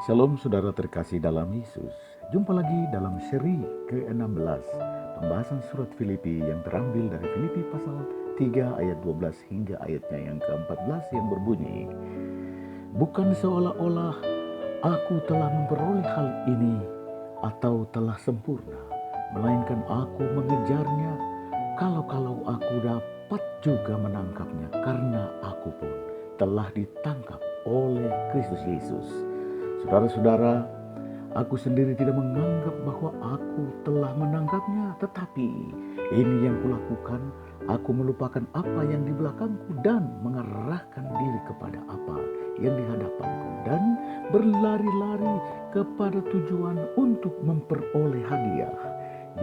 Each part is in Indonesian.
Shalom saudara terkasih dalam Yesus. Jumpa lagi dalam seri ke-16 pembahasan surat Filipi yang terambil dari Filipi pasal 3 ayat 12 hingga ayatnya yang ke-14 yang berbunyi, bukan seolah-olah aku telah memperoleh hal ini atau telah sempurna, melainkan aku mengejarnya kalau aku dapat juga menangkapnya, karena aku pun telah ditangkap oleh Kristus Yesus. Saudara-saudara, aku sendiri tidak menganggap bahwa aku telah menangkapnya, tetapi ini yang kulakukan, aku melupakan apa yang di belakangku dan mengarahkan diri kepada apa yang di hadapanku dan berlari-lari kepada tujuan untuk memperoleh hadiah,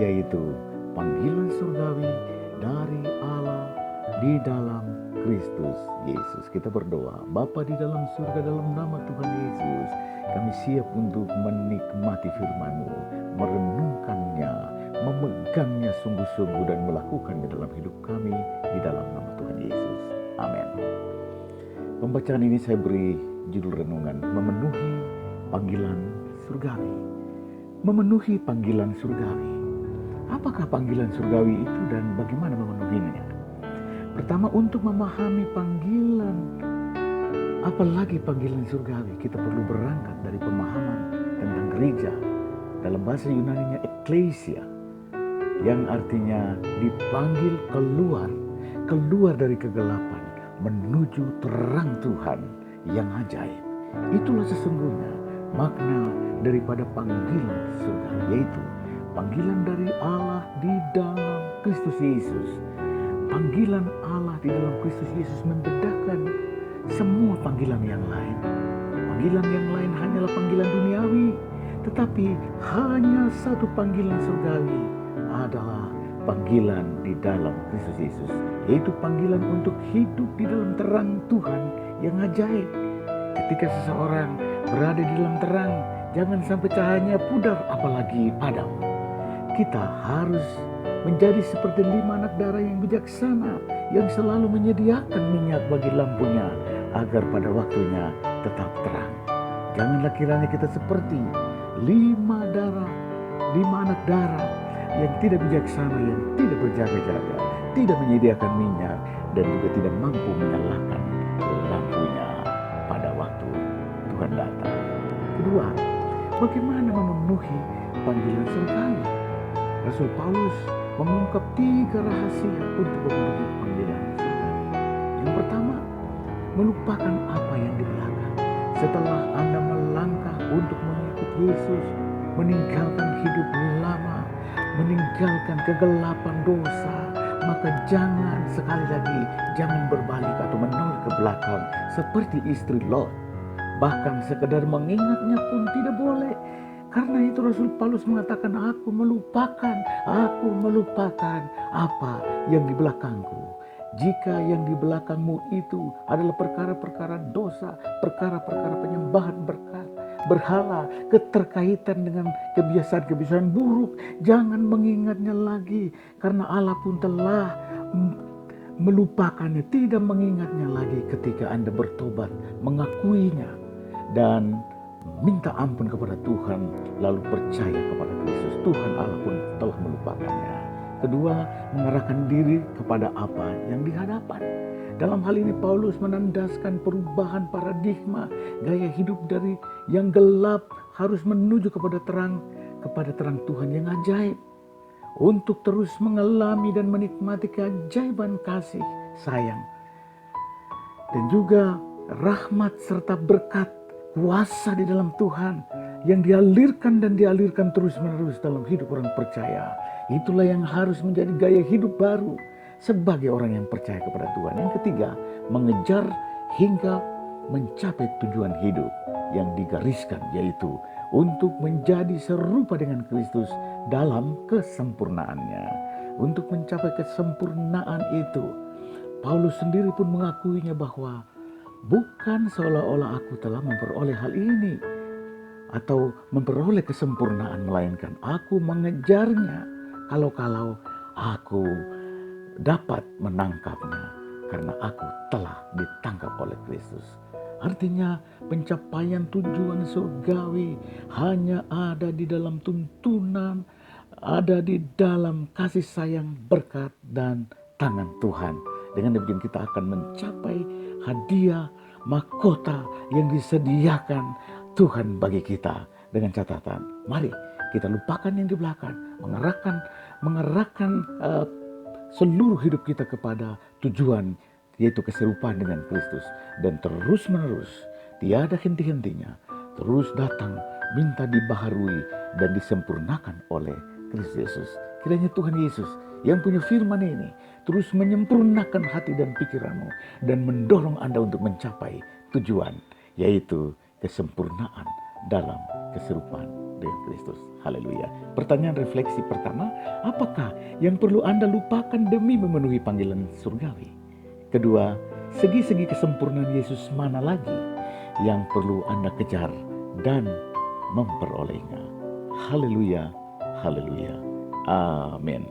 yaitu panggilan surgawi dari Allah di dalam Kristus Yesus. Kita berdoa. Bapa di dalam surga, dalam nama Tuhan Yesus, kami siap untuk menikmati firman-Mu, merenungkannya, memegangnya sungguh-sungguh dan melakukannya dalam hidup kami di dalam nama Tuhan Yesus. Amin. Pembacaan ini saya beri judul renungan, memenuhi panggilan surgawi. Memenuhi panggilan surgawi. Apakah panggilan surgawi itu dan bagaimana memenuhinya? Pertama, untuk memahami panggilan, apalagi panggilan surgawi, kita perlu berangkat dari pemahaman tentang gereja. Dalam bahasa Yunaninya ekklesia, yang artinya dipanggil keluar dari kegelapan, menuju terang Tuhan yang ajaib. Itulah sesungguhnya makna daripada panggilan surgawi, yaitu panggilan dari Allah di dalam Kristus Yesus. Panggilan Allah di dalam Kristus Yesus membedakan semua panggilan yang lain. Panggilan yang lain hanyalah panggilan duniawi, tetapi hanya satu panggilan surgawi adalah panggilan di dalam Kristus Yesus, yaitu panggilan untuk hidup di dalam terang Tuhan yang ajaib. Ketika seseorang berada di dalam terang, jangan sampai cahayanya pudar apalagi padam. Kita harus menjadi seperti 5 anak darah yang bijaksana, yang selalu menyediakan minyak bagi lampunya agar pada waktunya tetap terang. Janganlah kiranya kita seperti 5 anak darah yang tidak bijaksana, yang tidak berjaga-jaga, tidak menyediakan minyak, dan juga tidak mampu menyalakan lampunya pada waktu Tuhan datang. Kedua, bagaimana memenuhi panggilan surgawi? Rasul Paulus mengungkap 3 rahasia untuk memenuhi panggilan surgawi. Yang pertama, melupakan apa yang di belakang. Setelah Anda melangkah untuk mengikut Yesus, meninggalkan hidup lama, meninggalkan kegelapan dosa, maka jangan berbalik atau menoleh ke belakang seperti istri Lot. Bahkan sekedar mengingatnya pun tidak boleh. Karena itu Rasul Paulus mengatakan, aku melupakan apa yang di belakangku. Jika yang di belakangmu itu adalah perkara-perkara dosa, perkara-perkara penyembahan berhala, keterkaitan dengan kebiasaan-kebiasaan buruk, jangan mengingatnya lagi. Karena Allah pun telah melupakannya, tidak mengingatnya lagi ketika Anda bertobat, mengakuinya, dan minta ampun kepada Tuhan, lalu percaya kepada Kristus. Tuhan Allah pun telah melupakannya. Kedua, mengarahkan diri kepada apa yang di hadapan. Dalam hal ini Paulus menandaskan perubahan paradigma, gaya hidup dari yang gelap harus menuju kepada terang Tuhan yang ajaib. Untuk terus mengalami dan menikmati keajaiban kasih, sayang, dan juga rahmat serta berkat kuasa di dalam Tuhan yang dialirkan terus-menerus dalam hidup orang percaya. Itulah yang harus menjadi gaya hidup baru sebagai orang yang percaya kepada Tuhan. Yang ketiga, mengejar hingga mencapai tujuan hidup yang digariskan, yaitu untuk menjadi serupa dengan Kristus dalam kesempurnaannya. Untuk mencapai kesempurnaan itu, Paulus sendiri pun mengakuinya bahwa bukan seolah-olah aku telah memperoleh hal ini atau memperoleh kesempurnaan, melainkan aku mengejarnya kalau aku dapat menangkapnya, karena aku telah ditangkap oleh Kristus. Artinya pencapaian tujuan surgawi hanya ada di dalam tuntunan, ada di dalam kasih sayang, berkat, dan tangan Tuhan. Dengan demikian kita akan mencapai hadiah, mahkota yang disediakan Tuhan bagi kita. Dengan catatan, mari kita lupakan yang di belakang, mengerahkan seluruh hidup kita kepada tujuan, yaitu keserupaan dengan Kristus. Dan terus menerus, tiada henti-hentinya, terus datang, minta dibaharui dan disempurnakan oleh Kristus Yesus. Kiranya Tuhan Yesus yang punya firman ini terus menyempurnakan hati dan pikiranmu dan mendorong Anda untuk mencapai tujuan, yaitu kesempurnaan dalam keserupaan dengan Kristus. Haleluya. Pertanyaan refleksi pertama, apakah yang perlu Anda lupakan demi memenuhi panggilan surgawi? Kedua, segi-segi kesempurnaan Yesus mana lagi yang perlu Anda kejar dan memperolehnya? Haleluya, haleluya, amin.